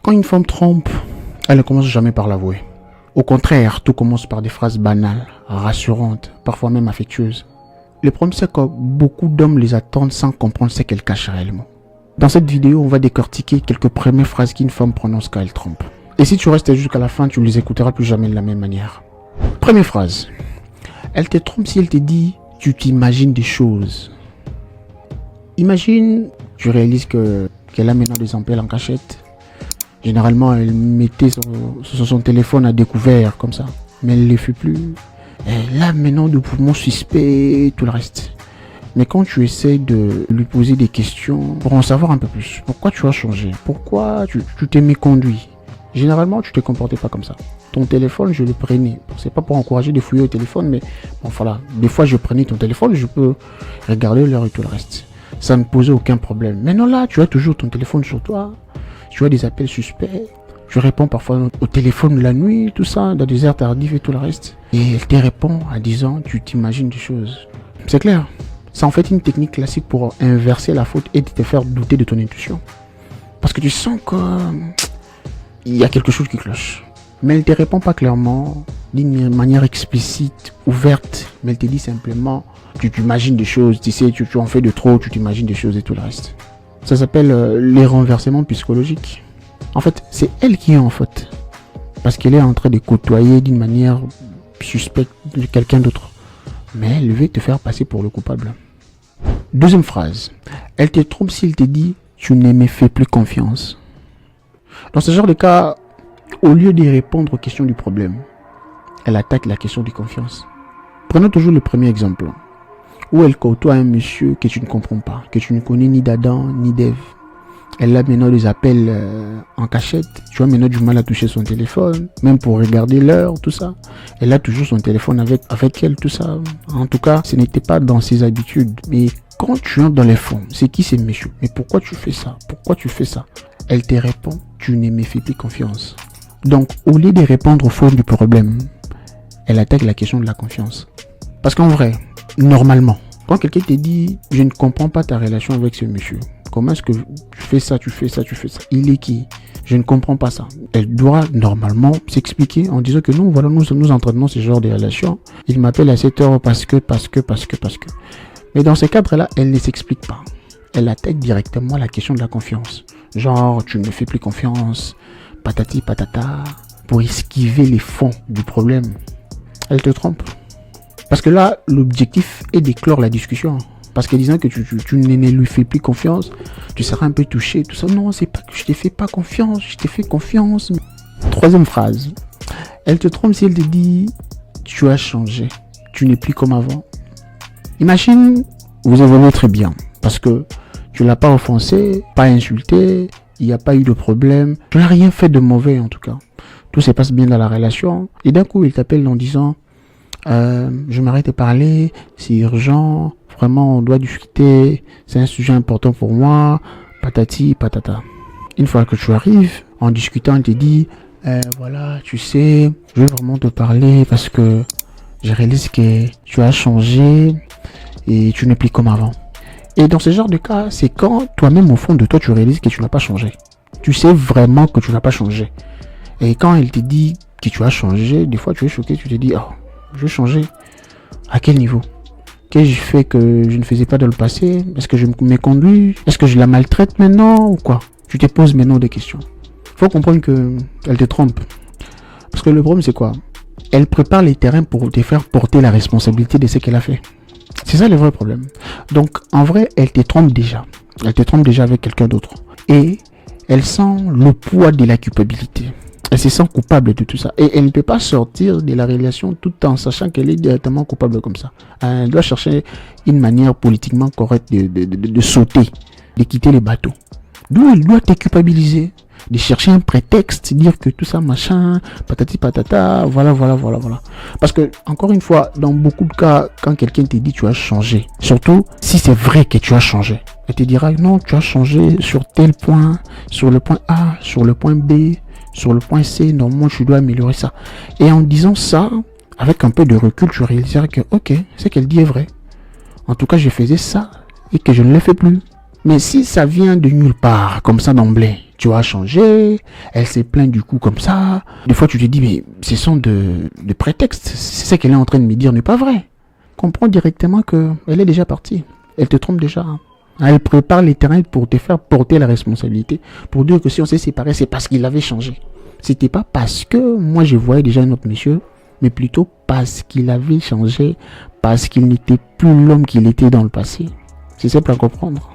Quand une femme trompe, elle ne commence jamais par l'avouer. Au contraire, tout commence par des phrases banales, rassurantes, parfois même affectueuses. Le problème, c'est que beaucoup d'hommes les attendent sans comprendre ce qu'elle cache réellement. Dans cette vidéo, on va décortiquer quelques premières phrases qu'une femme prononce quand elle trompe. Et si tu restes jusqu'à la fin, tu ne les écouteras plus jamais de la même manière. Première phrase. Elle te trompe si elle te dit « tu t'imagines des choses ». Imagine, tu réalises qu'elle a maintenant des appels en cachette. Généralement, elle mettait sur son téléphone à découvert, comme ça. Mais elle ne le fait plus. Elle a maintenant de poumons suspects et tout le reste. Mais quand tu essaies de lui poser des questions pour en savoir un peu plus, pourquoi tu as changé? Pourquoi tu t'es méconduit? Généralement, tu ne te comportais pas comme ça. Ton téléphone, je le prenais. C'est pas pour encourager de fouiller au téléphone, mais bon, voilà. Des fois, je prenais ton téléphone, je peux regarder l'heure et tout le reste. Ça ne posait aucun problème. Maintenant là, tu as toujours ton téléphone sur toi. Tu as des appels suspects. Tu réponds parfois au téléphone la nuit, tout ça, dans des heures tardives et tout le reste. Et elle te répond en disant, tu t'imagines des choses. C'est clair. C'est en fait une technique classique pour inverser la faute et te faire douter de ton intuition. Parce que tu sens qu'il y a quelque chose qui cloche. Mais elle ne te répond pas clairement, d'une manière explicite, ouverte. Mais elle te dit simplement, tu t'imagines des choses, tu sais, tu en fais de trop, tu t'imagines des choses et tout le reste. Ça s'appelle les renversements psychologiques. En fait, c'est elle qui est en faute. Parce qu'elle est en train de côtoyer d'une manière suspecte de quelqu'un d'autre. Mais elle veut te faire passer pour le coupable. Deuxième phrase. Elle te trompe s'il te dit « tu ne me fais plus confiance ». Dans ce genre de cas, au lieu de répondre aux questions du problème, elle attaque la question de confiance. Prenons toujours le premier exemple. Où elle côtoie un monsieur que tu ne comprends pas, que tu ne connais ni d'Adam ni d'Ève. Elle a maintenant des appels en cachette. Tu as maintenant du mal à toucher son téléphone, même pour regarder l'heure, tout ça. Elle a toujours son téléphone avec elle, tout ça. En tout cas, ce n'était pas dans ses habitudes. Mais quand tu entres dans les fonds, c'est qui ces messieurs? Mais pourquoi tu fais ça? Pourquoi tu fais ça? Elle te répond, tu ne me fais plus confiance. Donc, au lieu de répondre au fond du problème, elle attaque la question de la confiance. Parce qu'en vrai, normalement, quand quelqu'un te dit, je ne comprends pas ta relation avec ce monsieur, comment est-ce que tu fais ça, tu fais ça, tu fais ça? Il est qui? Je ne comprends pas ça. Elle doit normalement s'expliquer en disant que non, voilà, nous entraînons ce genre de relation. Il m'appelle à cette heure parce que. Mais dans ce cadre-là, elle ne s'explique pas. Elle attaque directement la question de la confiance. Genre, tu ne me fais plus confiance, patati patata, pour esquiver les fonds du problème. Elle te trompe. Parce que là, l'objectif est d'éclore la discussion. Parce qu'en disant que tu ne lui fais plus confiance, tu seras un peu touché, tout ça. Non, c'est pas que je te fais pas confiance, je te fais confiance. Troisième phrase. Elle te trompe si elle te dit, tu as changé, tu n'es plus comme avant. Imagine, vous évoluez très bien. Parce que tu l'as pas offensé, pas insulté, il n'y a pas eu de problème. Tu n'as rien fait de mauvais en tout cas. Tout se passe bien dans la relation. Et d'un coup, il t'appelle en disant, je m'arrête de parler, c'est urgent. Vraiment, on doit discuter. C'est un sujet important pour moi. Patati, patata. Une fois que tu arrives, en discutant, il te dit, voilà, tu sais, je veux vraiment te parler parce que je réalise que tu as changé et tu n'es plus comme avant. Et dans ce genre de cas, c'est quand toi-même, au fond de toi, tu réalises que tu n'as pas changé. Tu sais vraiment que tu n'as pas changé. Et quand elle te dit que tu as changé, des fois, tu es choqué, tu te dis, oh, je vais changer. À quel niveau? Qu'est-ce que je fais que je ne faisais pas dans le passé? Est-ce que je me conduis? Est-ce que je la maltraite maintenant ou quoi? Tu te poses maintenant des questions. Il faut comprendre qu'elle te trompe. Parce que le problème, c'est quoi? Elle prépare les terrains pour te faire porter la responsabilité de ce qu'elle a fait. C'est ça le vrai problème. Donc, en vrai, elle te trompe déjà. Elle te trompe déjà avec quelqu'un d'autre. Et elle sent le poids de la culpabilité. Elle se sent coupable de tout ça. Et elle ne peut pas sortir de la relation tout en sachant qu'elle est directement coupable comme ça. Elle doit chercher une manière politiquement correcte de sauter, de quitter les bateaux. D'où elle doit te culpabiliser, de chercher un prétexte, dire que tout ça, machin, patati patata, voilà. Parce que, encore une fois, dans beaucoup de cas, quand quelqu'un te dit tu as changé, surtout si c'est vrai que tu as changé, elle te dira non, tu as changé sur tel point, sur le point A, sur le point B, sur le point C, normalement tu dois améliorer ça. Et en disant ça, avec un peu de recul, tu réaliseras que ok, ce qu'elle dit est vrai. En tout cas, je faisais ça et que je ne le fais plus. Mais si ça vient de nulle part, comme ça d'emblée, tu as changé, elle s'est plainte du coup comme ça, des fois tu te dis, mais ce sont de prétextes. C'est ce qu'elle est en train de me dire n'est pas vrai. Comprends directement qu'elle est déjà partie. Elle te trompe déjà. Elle prépare les terrains pour te faire porter la responsabilité. Pour dire que si on s'est séparés, c'est parce qu'il avait changé. C'était pas parce que moi je voyais déjà un autre monsieur, mais plutôt parce qu'il avait changé, parce qu'il n'était plus l'homme qu'il était dans le passé. C'est simple à comprendre.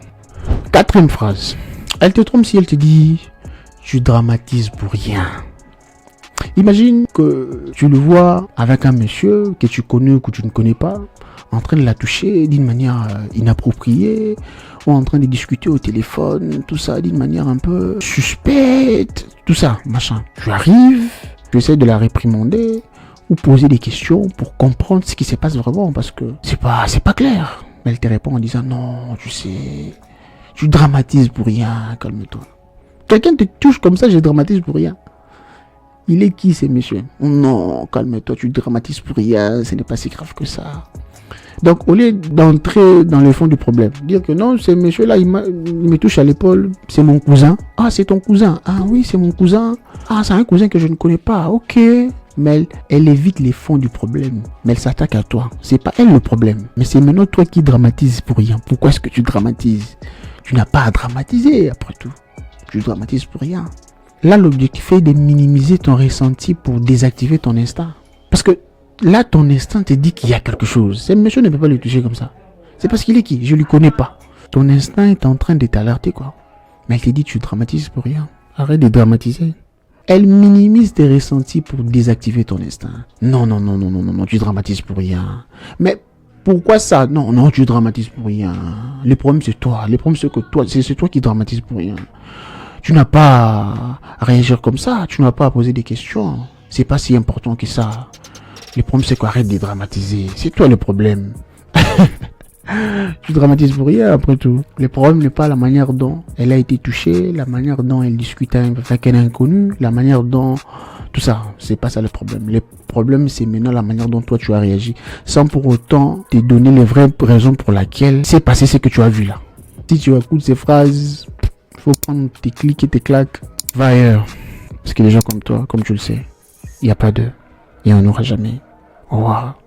Quatrième phrase. Elle te trompe si elle te dit tu dramatises pour rien. Imagine que tu le vois avec un monsieur que tu connais ou que tu ne connais pas, en train de la toucher d'une manière inappropriée, ou en train de discuter au téléphone, tout ça d'une manière un peu suspecte, tout ça, machin. Tu arrives, tu essaies de la réprimander, ou poser des questions pour comprendre ce qui se passe vraiment, parce que c'est pas clair. Mais elle te répond en disant non, tu sais, tu dramatises pour rien, calme-toi. Quelqu'un te touche comme ça, je dramatise pour rien. Il est qui ces messieurs? Non, calme-toi, tu dramatises pour rien, ce n'est pas si grave que ça. Donc, au lieu d'entrer dans le fond du problème, dire que non, ce monsieur-là, il me touche à l'épaule, c'est mon cousin. Ah, c'est ton cousin. Ah oui, c'est mon cousin. Ah, c'est un cousin que je ne connais pas. Ok. Mais elle évite les fonds du problème. Mais elle s'attaque à toi. C'est pas elle le problème. Mais c'est maintenant toi qui dramatises pour rien. Pourquoi est-ce que tu dramatises? Tu n'as pas à dramatiser, après tout. Tu dramatises pour rien. Là, l'objectif est de minimiser ton ressenti pour désactiver ton instinct. Parce que là, ton instinct te dit qu'il y a quelque chose. Ce monsieur ne peut pas le toucher comme ça. C'est parce qu'il est qui? Je ne le connais pas. Ton instinct est en train de t'alerter, quoi. Mais elle te dit, tu dramatises pour rien. Arrête de dramatiser. Elle minimise tes ressentis pour désactiver ton instinct. Non, tu dramatises pour rien. Mais pourquoi ça? Non, tu dramatises pour rien. Le problème, c'est toi. Le problème, c'est que toi, c'est toi qui dramatises pour rien. Tu n'as pas à réagir comme ça. Tu n'as pas à poser des questions. C'est pas si important que ça. Le problème, c'est qu'arrête de dramatiser. C'est toi le problème. Tu dramatises pour rien, après tout. Le problème n'est pas la manière dont elle a été touchée, la manière dont elle discute avec un inconnu, la manière dont... Tout ça, c'est pas ça le problème. Le problème, c'est maintenant la manière dont toi tu as réagi, sans pour autant te donner les vraies raisons pour lesquelles c'est passé ce que tu as vu là. Si tu écoutes ces phrases, faut prendre tes clics et tes claques, va ailleurs. Parce que les gens comme toi, comme tu le sais, il n'y a pas d'eux. Il n'y en aura jamais. Au revoir.